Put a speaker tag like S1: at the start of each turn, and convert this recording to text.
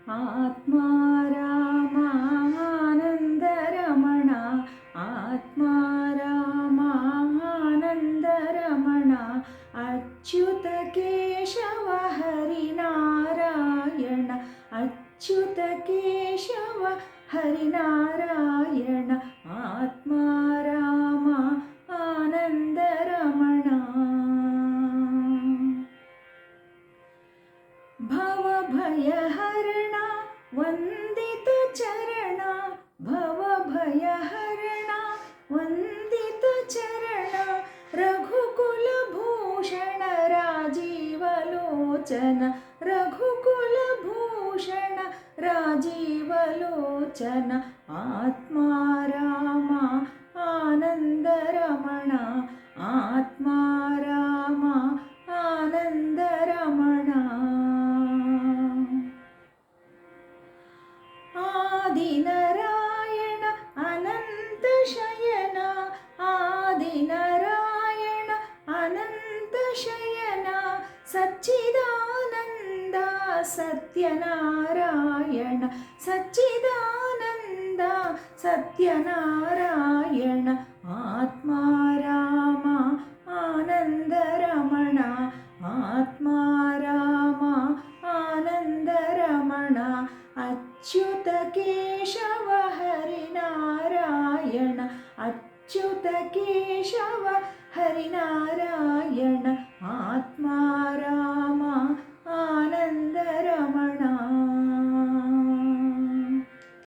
S1: आत्मा रामानन्दरमण आत्मा रामानन्दरमण अच्युत केशव हरिनारायण अच्युत केशव हरिनारायण आत्मा राम आनन्दरमण भवभयहरण वन्दित चरण भवभयहरण वन्दित चरण रघुकुलभूषण राजीवलोचन रघुकुलभूषण राजीवलोचन आत्मा राम आनन्दरमण आत्मा राम आनन्दरमण आदिनारायण अनन्तशयन आदिनारायण अनन्तशयन सच्चिदानन्द सत्यनारायण सच्चिदानन्द सत्यनारायण आत्मा राम आनन्दरमण आत्मा राम आनन्दरमण अच्युत केशव हरिनारायण अच्युत केशव हरिनारायण आत्मा राम